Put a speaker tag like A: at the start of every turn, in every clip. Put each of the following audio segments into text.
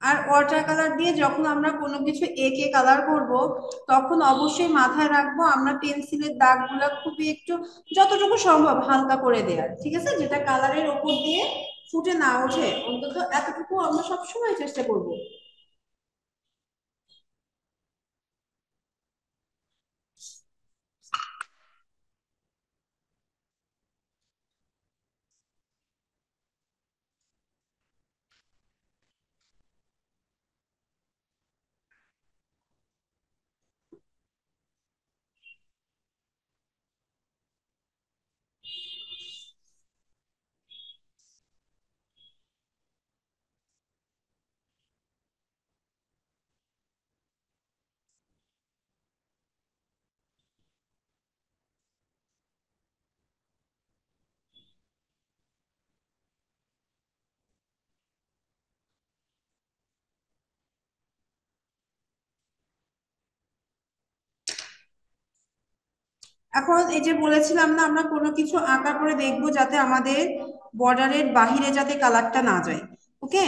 A: আর water colour দিয়ে যখন আমরা কোনো কিছু এঁকে কালার করব, তখন অবশ্যই মাথায় রাখবো আমরা পেন্সিলের দাগগুলা খুবই একটু, যতটুকু সম্ভব হালকা করে দেওয়ার, ঠিক আছে, যেটা কালারের ওপর দিয়ে ফুটে না ওঠে, অন্তত এতটুকু আমরা সবসময় চেষ্টা করব। এখন এই যে বলেছিলাম না, আমরা কোনো কিছু আঁকার পরে দেখবো যাতে আমাদের বর্ডারের বাহিরে যাতে কালারটা না যায়। ওকে।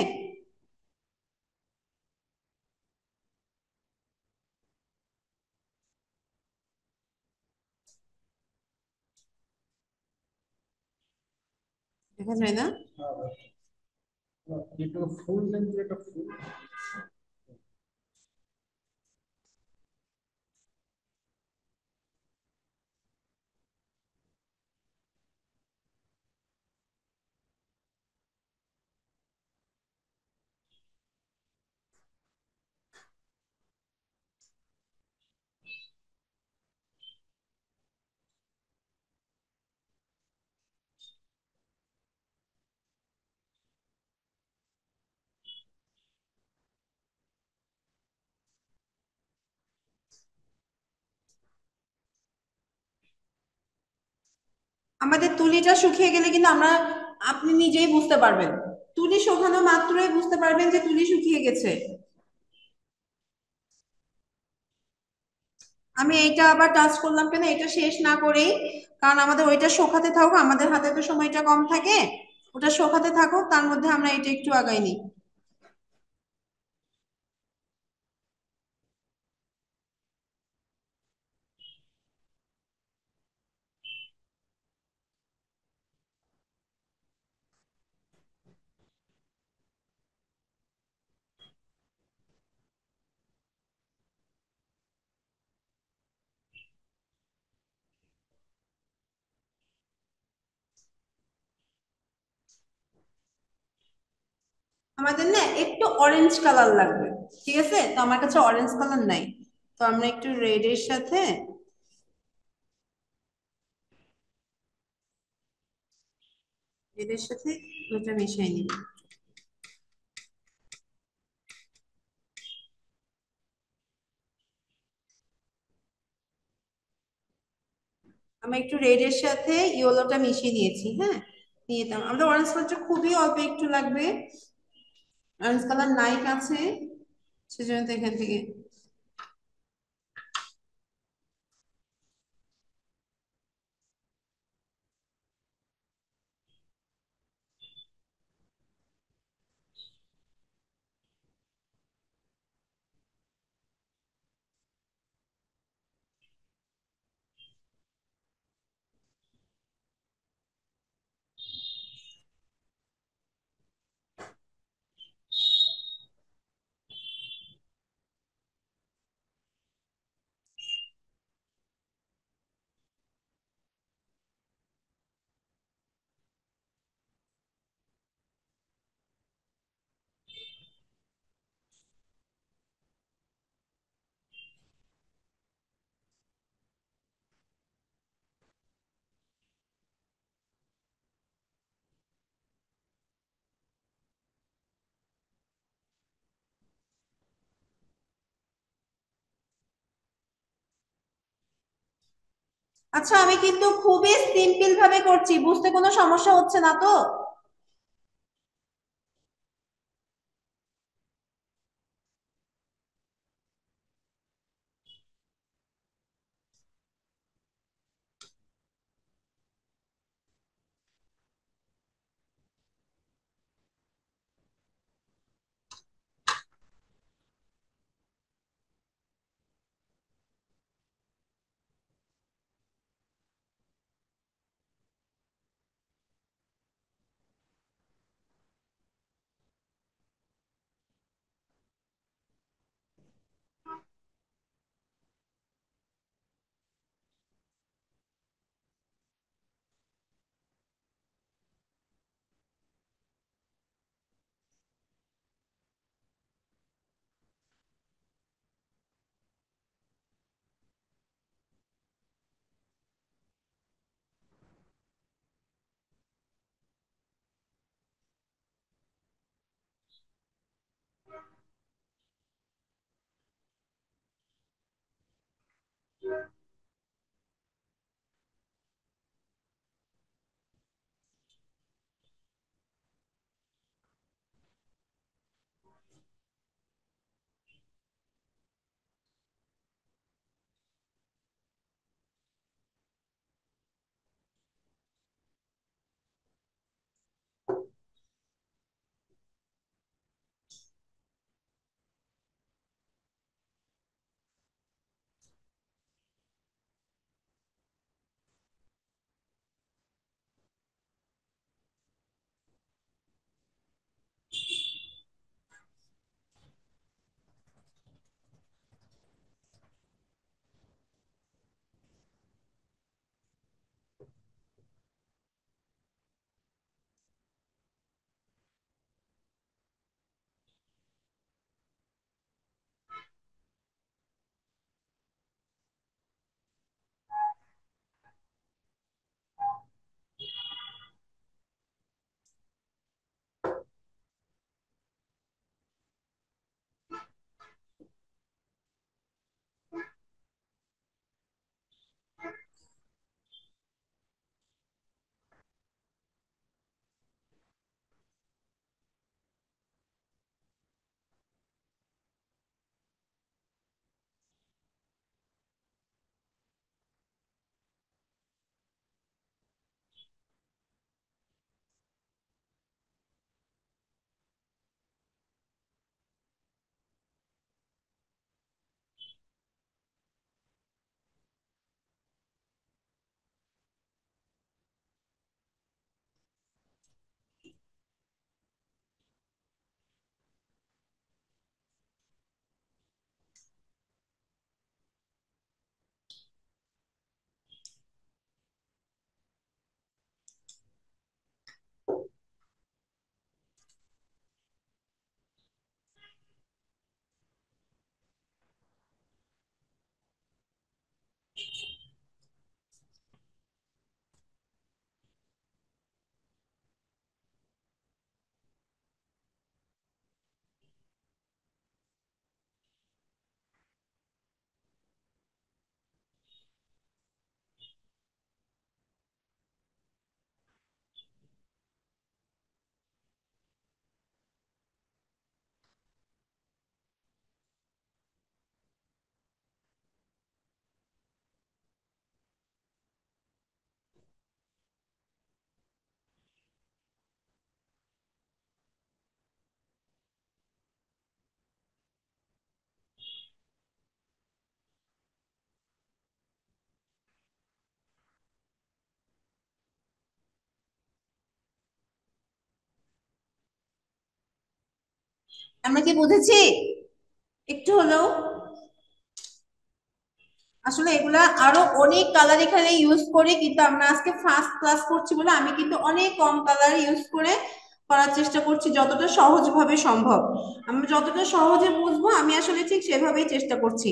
A: দেখা যায় না?
B: একটু ফুল লেন্থের একটা ফুল।
A: আমাদের তুলিটা শুকিয়ে গেলে কিন্তু আমরা, আপনি নিজেই বুঝতে পারবেন, তুলি শুকানো মাত্রই বুঝতে পারবেন যে তুলি শুকিয়ে গেছে। আমি এইটা আবার টাচ করলাম কেন, এটা শেষ না করেই, কারণ আমাদের ওইটা শোকাতে থাকুক, আমাদের হাতে তো সময়টা কম থাকে, ওটা শোকাতে থাকুক, তার মধ্যে আমরা এটা একটু আগাই নিই। আমাদের না একটু অরেঞ্জ কালার লাগবে, ঠিক আছে, তো আমার কাছে অরেঞ্জ কালার নাই, তো আমরা একটু রেডের সাথে, রেডের সাথে ওটা মিশিয়ে নিব। আমি একটু রেডের সাথে ইয়েলোটা মিশিয়ে নিয়েছি, হ্যাঁ, নিয়ে নিলাম। আমাদের অরেঞ্জ কালারটা খুবই অল্প একটু লাগবে, অরেঞ্জ কালার নাই কাছে, সেজন্য তো এখান থেকে। আচ্ছা, আমি কিন্তু খুবই সিম্পল ভাবে করছি, বুঝতে কোনো সমস্যা হচ্ছে না তো? আমরা কি বুঝেছি একটু হলেও? আসলে এগুলা আরো অনেক কালার এখানে ইউজ করি, কিন্তু আমরা আজকে ফার্স্ট ক্লাস করছি বলে আমি কিন্তু অনেক কম কালার ইউজ করে করার চেষ্টা করছি, যতটা সহজ ভাবে সম্ভব। আমরা যতটা সহজে বুঝবো আমি আসলে ঠিক সেভাবেই চেষ্টা করছি।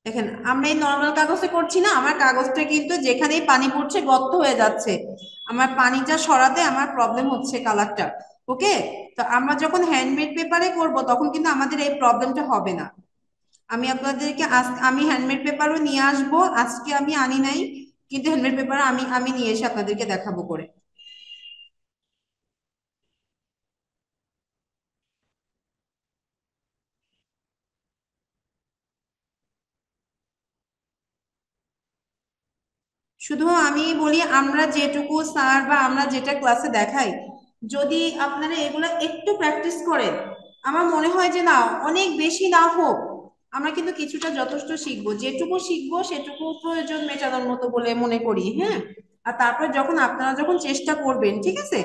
A: দেখেন, আমরা এই নর্মাল কাগজে করছি না, আমার কাগজটা কিন্তু যেখানেই পানি পড়ছে গর্ত হয়ে যাচ্ছে। আমার পানিটা সরাতে আমার প্রবলেম হচ্ছে কালারটা। ওকে, তো আমরা যখন হ্যান্ডমেড পেপারে করব তখন কিন্তু আমাদের এই প্রবলেমটা হবে না। আমি আপনাদেরকে আমি হ্যান্ডমেড পেপারও নিয়ে আসবো, আজকে আমি আনি নাই, কিন্তু হ্যান্ডমেড পেপার আমি আমি নিয়ে এসে আপনাদেরকে দেখাবো করে। শুধু আমি বলি, আমরা যেটুকু স্যার বা আমরা যেটা ক্লাসে দেখাই, যদি আপনারা এগুলো একটু প্র্যাকটিস করেন, আমার মনে হয় যে না, অনেক বেশি না হোক, আমরা কিন্তু কিছুটা যথেষ্ট শিখবো। যেটুকু শিখবো সেটুকু প্রয়োজন মেটানোর মতো বলে মনে করি, হ্যাঁ। আর তারপর যখন আপনারা যখন চেষ্টা করবেন, ঠিক আছে,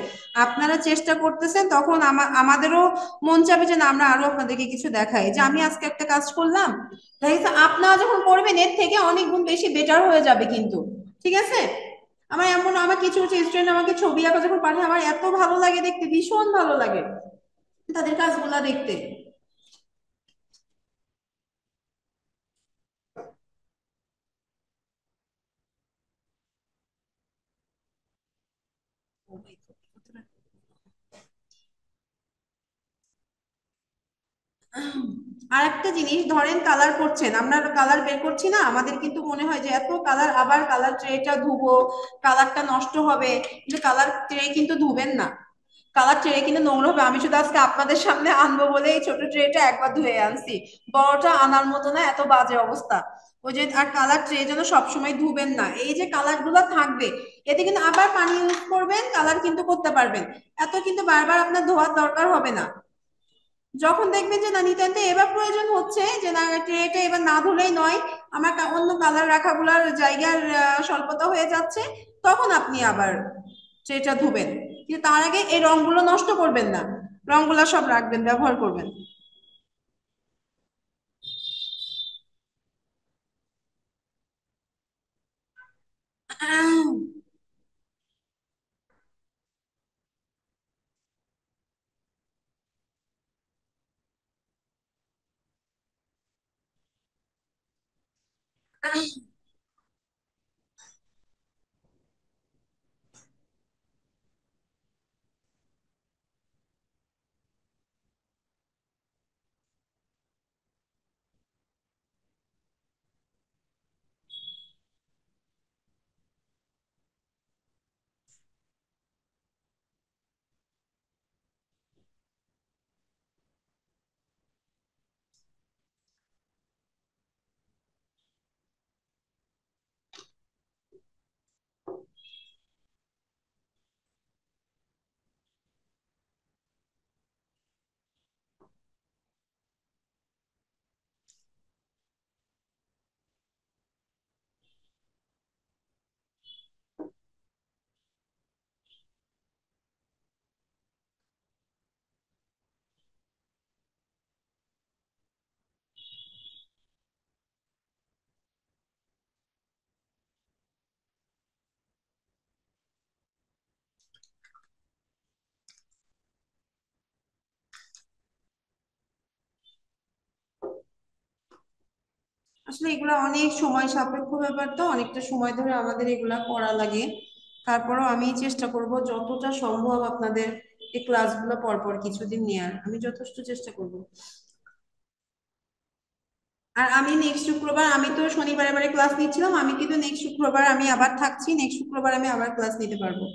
A: আপনারা চেষ্টা করতেছেন, তখন আমাদেরও মন চাবে যে না, আমরা আরো আপনাদেরকে কিছু দেখাই, যে আমি আজকে একটা কাজ করলাম, তাই আপনারা যখন করবেন এর থেকে অনেক গুণ বেশি বেটার হয়ে যাবে কিন্তু। ঠিক আছে। আমার কিছু কিছু স্টুডেন্ট আমাকে ছবি আঁকা যখন পাঠায়, আমার এত ভালো লাগে দেখতে, ভীষণ ভালো লাগে তাদের কাজগুলা দেখতে। আর একটা জিনিস, ধরেন কালার করছেন, আমরা কালার বের করছি না, আমাদের কিন্তু মনে হয় যে এত কালার, আবার কালার ট্রেটা ধুবো, কালারটা নষ্ট হবে, কিন্তু কালার ট্রে কিন্তু ধুবেন না। কালার ট্রে কিন্তু নোংরা হবে। আমি শুধু আজকে আপনাদের সামনে আনবো বলে এই ছোট ট্রেটা একবার ধুয়ে আনছি, বড়টা আনার মতো না, এত বাজে অবস্থা। ওই যে, আর কালার ট্রে যেন সবসময় ধুবেন না, এই যে কালার গুলো থাকবে, এতে কিন্তু আবার পানি ইউজ করবেন, কালার কিন্তু করতে পারবেন। এত কিন্তু বারবার আপনার ধোয়ার দরকার হবে না। যখন দেখবেন যে না, নিতান্ত এবার প্রয়োজন হচ্ছে যে না, ট্রেটা এবার না ধুলেই নয়, আমার অন্য কালার রাখাগুলার জায়গার স্বল্পতা হয়ে যাচ্ছে, তখন আপনি আবার ট্রেটা ধুবেন। কিন্তু তার আগে এই রংগুলো নষ্ট করবেন না, রংগুলো সব রাখবেন, ব্যবহার করবেন। আসলে এগুলা অনেক সময় সাপেক্ষ ব্যাপার, তো অনেকটা সময় ধরে আমাদের এগুলা করা লাগে। তারপরেও আমি চেষ্টা করব যতটা সম্ভব আপনাদের এই ক্লাসগুলো পরপর কিছুদিন নেয়ার, আমি যথেষ্ট চেষ্টা করব। আর আমি নেক্সট শুক্রবার, আমি তো শনিবারে বারে ক্লাস নিচ্ছিলাম, আমি কিন্তু নেক্সট শুক্রবার আমি আবার থাকছি, নেক্সট শুক্রবার আমি আবার ক্লাস নিতে পারবো।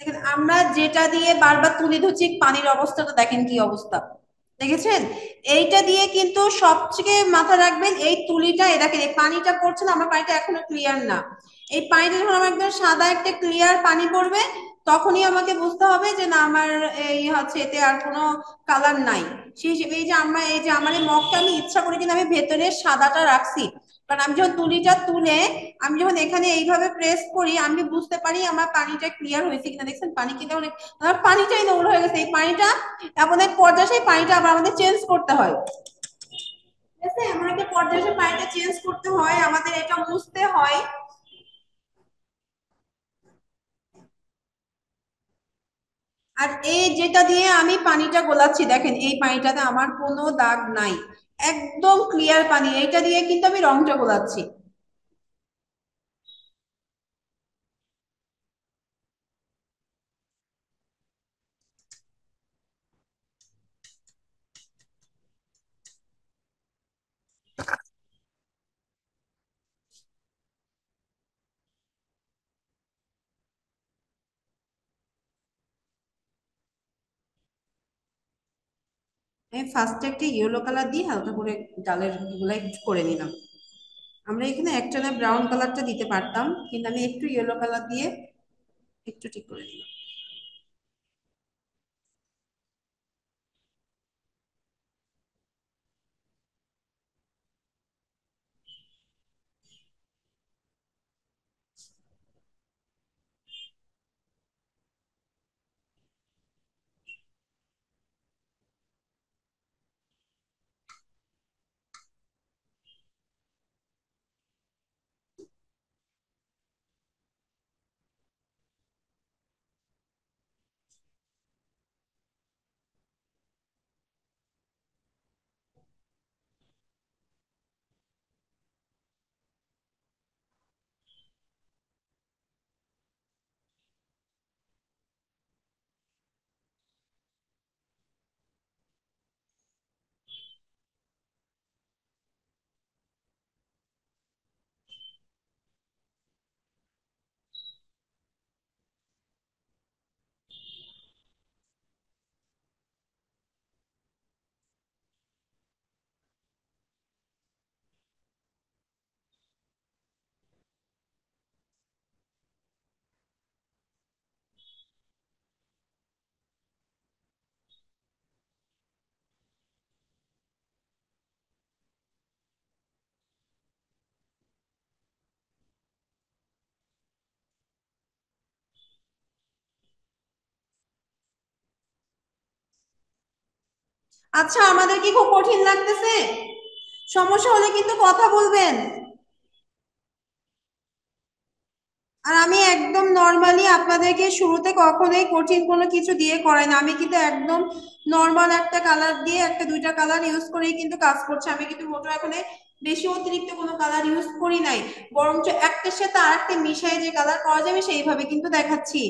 A: দেখেন আমরা যেটা দিয়ে বারবার তুলে ধরছি, পানির অবস্থাটা দেখেন কি অবস্থা, দেখেছেন? এইটা দিয়ে কিন্তু সবথেকে মাথা রাখবেন, এই তুলিটা এ দেখেন এই পানিটা পড়ছে না, আমার পানিটা এখনো ক্লিয়ার না। এই পানিটা যখন আমার একদম সাদা একটা ক্লিয়ার পানি পড়বে, তখনই আমাকে বুঝতে হবে যে না আমার এই হচ্ছে এতে আর কোনো কালার নাই। সেই হিসেবে এই যে আমরা এই যে আমার এই মগটা আমি ইচ্ছা করে কিন্তু আমি ভেতরে সাদাটা রাখছি, কারণ আমি যখন তুলিটা তুলে আমি যখন এখানে এইভাবে প্রেস করি আমি বুঝতে পারি আমার পানিটা ক্লিয়ার হয়েছে কিনা। দেখছেন পানি কিন্তু অনেক, আমার পানিটাই নোংরা হয়ে গেছে। এই পানিটা এমন এক পর্যায়ে সেই পানিটা আবার আমাদের চেঞ্জ করতে হয়, ঠিক আছে? এমন একটা পর্যায়ে সেই পানিটা চেঞ্জ করতে হয়, আমাদের এটা মুছতে হয়। আর এই যেটা দিয়ে আমি পানিটা গোলাচ্ছি দেখেন এই পানিটাতে আমার কোনো দাগ নাই, একদম ক্লিয়ার পানি, এইটা দিয়ে কিন্তু আমি রংটা গোলাচ্ছি। আমি ফার্স্টে একটা ইয়েলো কালার দিয়ে হালকা করে ডালের গুলাই করে নিলাম। আমরা এখানে একটানা ব্রাউন কালারটা দিতে পারতাম, কিন্তু আমি একটু ইয়েলো কালার দিয়ে একটু ঠিক করে দিলাম। আচ্ছা, আমাদের কি খুব কঠিন লাগতেছে? সমস্যা হলে কিন্তু কথা বলবেন। আর আমি একদম নর্মালি আপনাদেরকে শুরুতে কখনোই কঠিন কোনো কিছু দিয়ে করাই না, আমি কিন্তু একদম নর্মাল একটা কালার দিয়ে, একটা দুইটা কালার ইউজ করেই কিন্তু কাজ করছি। আমি কিন্তু মোটো এখানে বেশি অতিরিক্ত কোনো কালার ইউজ করি নাই, বরঞ্চ একটার সাথে আর একটা মিশাই যে কালার করা যাবে সেইভাবে কিন্তু দেখাচ্ছি।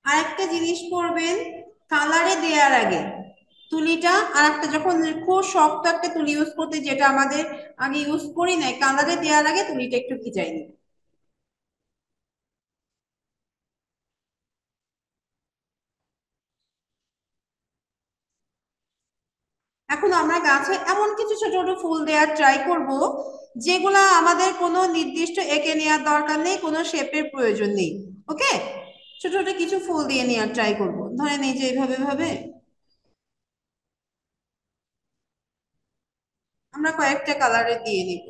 A: আরেকটা জিনিস করবেন, কালারে দেওয়ার আগে তুলিটা, আর একটা যখন খুব শক্ত একটা তুলি ইউজ করতে, যেটা আমাদের আগে ইউজ করি নাই, কালারে দেওয়ার আগে তুলিটা একটু ভিজাই নিন। এখন আমরা গাছে এমন কিছু ছোট ছোট ফুল দেওয়ার ট্রাই করব, যেগুলা আমাদের কোনো নির্দিষ্ট এঁকে নেওয়ার দরকার নেই, কোনো শেপের প্রয়োজন নেই। ওকে? ছোট ছোট কিছু ফুল দিয়ে নেওয়ার ট্রাই করবো, ধরেন এই যে এইভাবে ভাবে আমরা কয়েকটা কালারে দিয়ে নিব।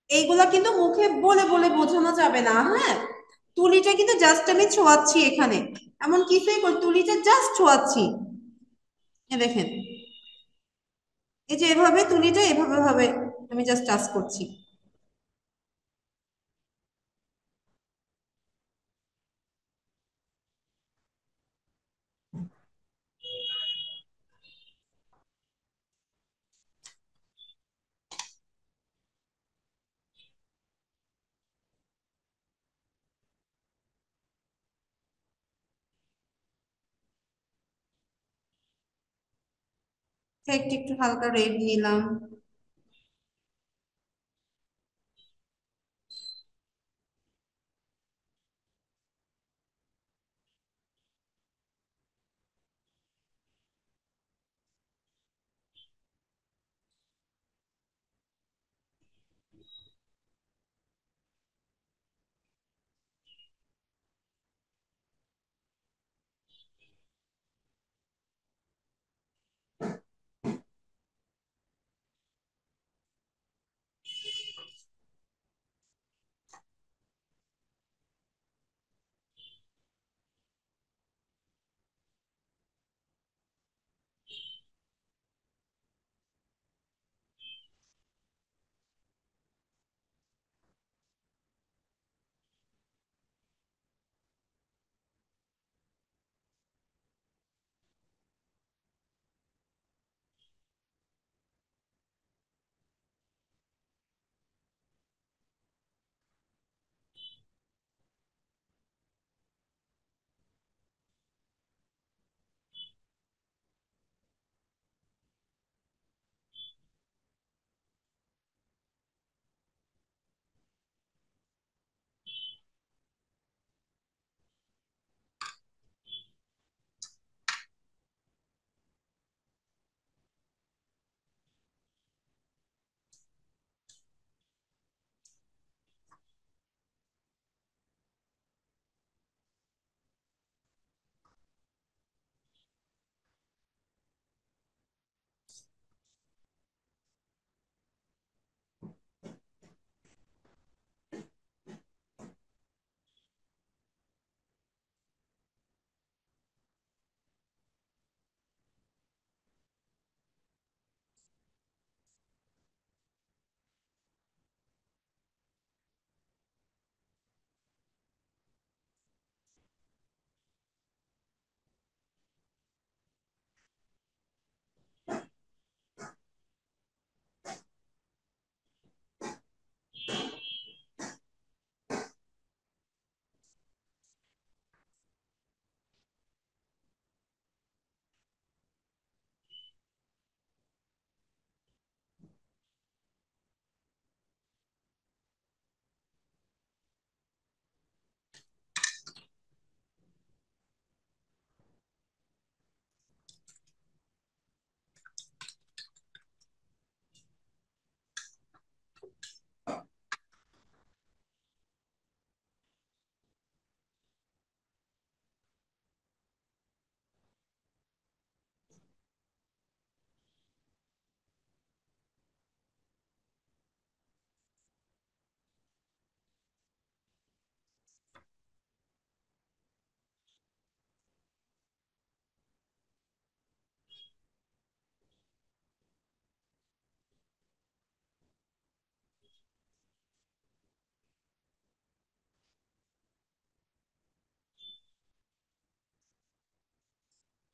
A: এইগুলা কিন্তু মুখে বলে বলে বোঝানো যাবে না, হ্যাঁ। তুলিটা কিন্তু জাস্ট আমি ছোঁয়াচ্ছি এখানে, এমন কিছুই করি, তুলিটা জাস্ট ছোঁয়াচ্ছি। এ দেখেন, এই যে এভাবে তুলিটা এভাবে ভাবে আমি জাস্ট টাচ করছি। একটু একটু হালকা রেড নিলাম।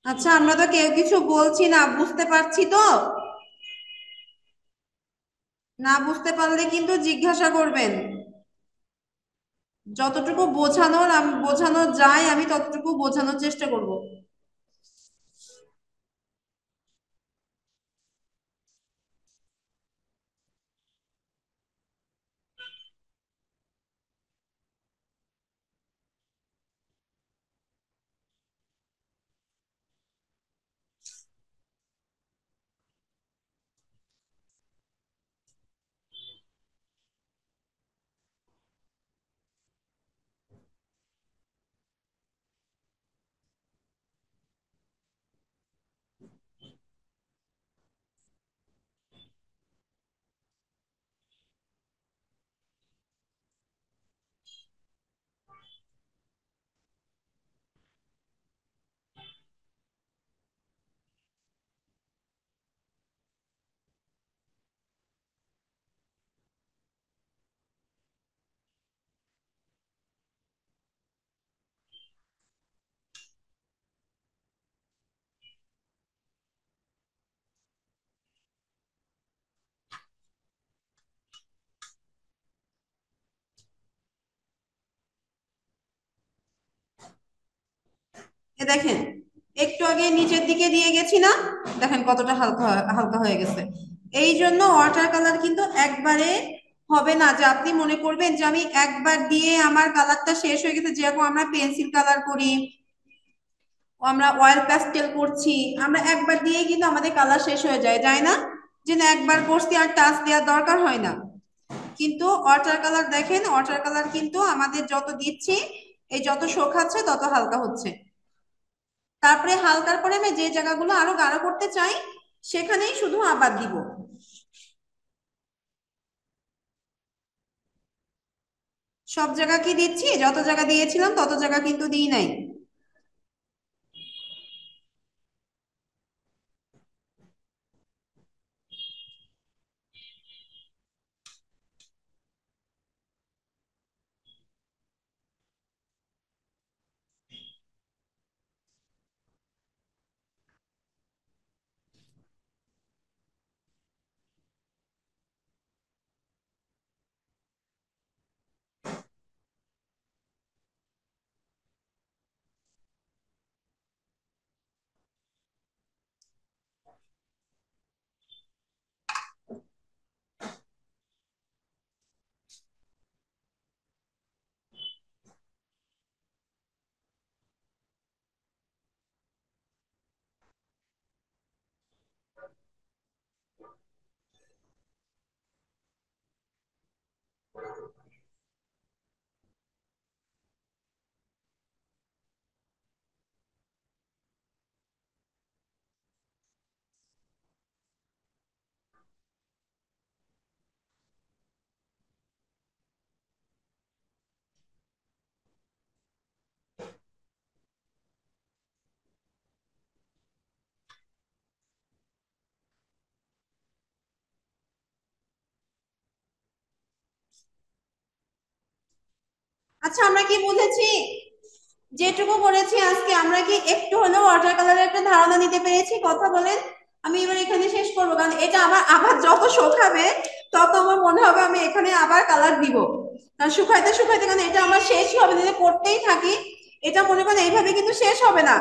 A: আচ্ছা, আমরা তো কেউ কিছু বলছি না, বুঝতে পারছি তো। না বুঝতে পারলে কিন্তু জিজ্ঞাসা করবেন। যতটুকু বোঝানোর বোঝানো যায় আমি ততটুকু বোঝানোর চেষ্টা করব। এ দেখেন, একটু আগে নিচের দিকে দিয়ে গেছি না, দেখেন কতটা হালকা হালকা হয়ে গেছে। এই জন্য ওয়াটার কালার কিন্তু একবারে হবে না যে আপনি মনে করবেন যে আমি একবার দিয়ে আমার কালারটা শেষ হয়ে গেছে। যেরকম আমরা পেন্সিল কালার করি, আমরা অয়েল প্যাস্টেল করছি, আমরা একবার দিয়েই কিন্তু আমাদের কালার শেষ হয়ে যায়, যায় না? যে না একবার করছি আর টাচ দেওয়ার দরকার হয় না। কিন্তু ওয়াটার কালার দেখেন, ওয়াটার কালার কিন্তু আমাদের যত দিচ্ছি, এই যত শোকাচ্ছে তত হালকা হচ্ছে। তারপরে হালকার পরে আমি যে জায়গাগুলো আরো গাঢ় করতে চাই সেখানেই শুধু আবার দিব। সব জায়গা কি দিচ্ছি? যত জায়গা দিয়েছিলাম তত জায়গা কিন্তু দিই নাই। আচ্ছা, আমরা কি বুঝেছি? যেটুকু করেছি আজকে, আমরা কি একটু হলেও ওয়াটার কালারের একটা ধারণা নিতে পেরেছি? কথা বলেন। আমি এবার এখানে শেষ করবো, কারণ এটা আমার আবার যত শোকাবে তত আমার মনে হবে আমি এখানে আবার কালার দিব। কারণ শুকাইতে শুকাইতে, কারণ এটা আমার শেষই হবে না, যদি করতেই থাকি এটা মনে করেন এইভাবে কিন্তু শেষ হবে না।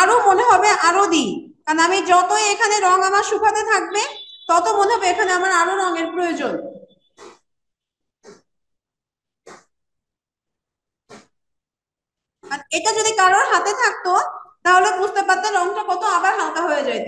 A: আরো মনে হবে আরো দিই, কারণ আমি যতই এখানে রং আমার শুকাতে থাকবে তত মনে হবে এখানে আমার আরো রঙের প্রয়োজন। আর এটা যদি কারোর হাতে থাকতো তাহলে বুঝতে পারতেন রংটা কত আবার হালকা হয়ে যেত।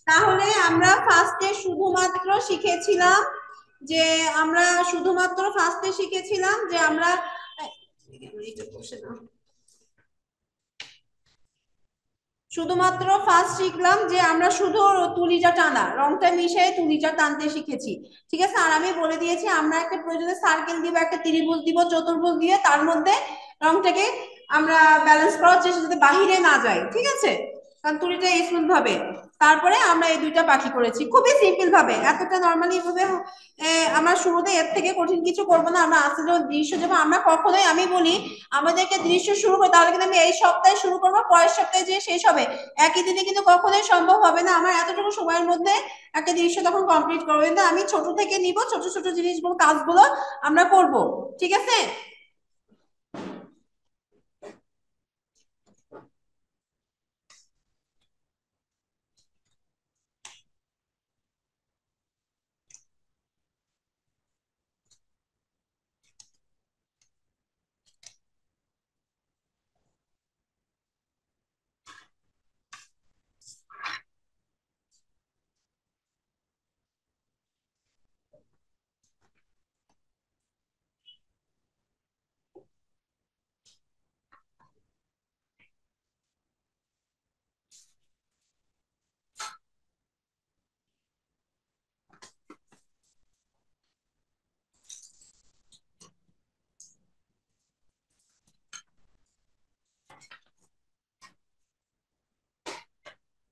A: তাহলে আমরা ফার্স্টে শুধুমাত্র শিখেছিলাম যে আমরা শুধুমাত্র ফার্স্টে শিখেছিলাম যে আমরা এটা বসে না। শুধুমাত্র ফার্স্ট শিখলাম যে আমরা শুধু তুলিটা টানা, রংটা মিশিয়ে তুলিটা টানতে শিখেছি। ঠিক আছে, আর আমি বলে দিয়েছি আমরা একটা প্রয়োজনে সার্কেল দিব, একটা ত্রিভুজ দিব, চতুর্ভুজ দিয়ে তার মধ্যে রংটাকে আমরা ব্যালেন্স করার চেষ্টা যাতে বাহিরে না যায়, ঠিক আছে, কারণ তুলিটা স্মুথ ভাবে। তারপরে আমরা এই দুইটা পাখি করেছি খুবই সিম্পল ভাবে, এতটা নর্মালি ভাবে। আমরা শুরুতে এর থেকে কঠিন কিছু করবো না। আমরা আস্তে যখন দৃশ্য যাবো, আমরা কখনোই, আমি বলি আমাদেরকে দৃশ্য শুরু করে, তাহলে কিন্তু আমি এই সপ্তাহে শুরু করবো, পরের সপ্তাহে যে শেষ হবে, একই দিনে কিন্তু কখনোই সম্ভব হবে না আমার এতটুকু সময়ের মধ্যে একটা দৃশ্য তখন কমপ্লিট করবো। কিন্তু আমি ছোট থেকে নিব, ছোট ছোট জিনিসগুলো, কাজগুলো আমরা করব, ঠিক আছে।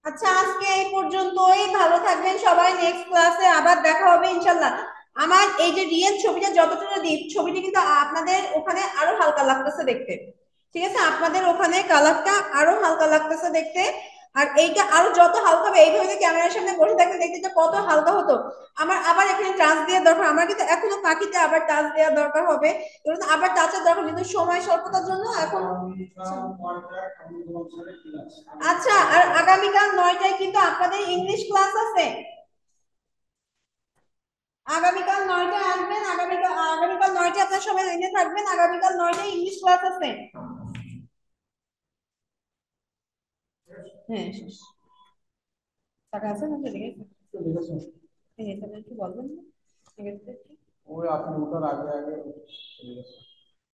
A: আচ্ছা, আজকে এই পর্যন্তই। ভালো থাকবেন সবাই, নেক্সট ক্লাসে আবার দেখা হবে ইনশাল্লাহ। আমার এই যে রিয়েল ছবিটা যতটা ডিপ, ছবিটা কিন্তু আপনাদের ওখানে আরো হালকা লাগতেছে দেখতে, ঠিক আছে, আপনাদের ওখানে কালারটা আরো হালকা লাগতেছে দেখতে। আর এইটা আরো যত হালকা হবে, এইভাবে ক্যামেরার সামনে বসে থাকলে দেখতে যে কত হালকা হতো। আমার আবার এখানে টাচ দেওয়ার দরকার, আমার কিন্তু এখনো পাখিতে আবার টাচ দেওয়ার দরকার হবে, আবার টাচের দরকার, কিন্তু সময় স্বল্পতার জন্য এখন। আচ্ছা, আর আগামীকাল 9টায় কিন্তু আপনাদের ইংলিশ ক্লাস আছে। আগামীকাল 9টায় আসবেন, আগামীকাল 9টায় আপনার সবাই লাইনে থাকবেন, আগামীকাল 9টায় ইংলিশ ক্লাস আছে। হ্যাঁ, শেষ। টাকা আছে না, চলে গেছে। হ্যাঁ, তাহলে একটু বলবেন না? ঠিক আছে।
B: ওই আপনি ওটার আগে আগে চলে গেছে।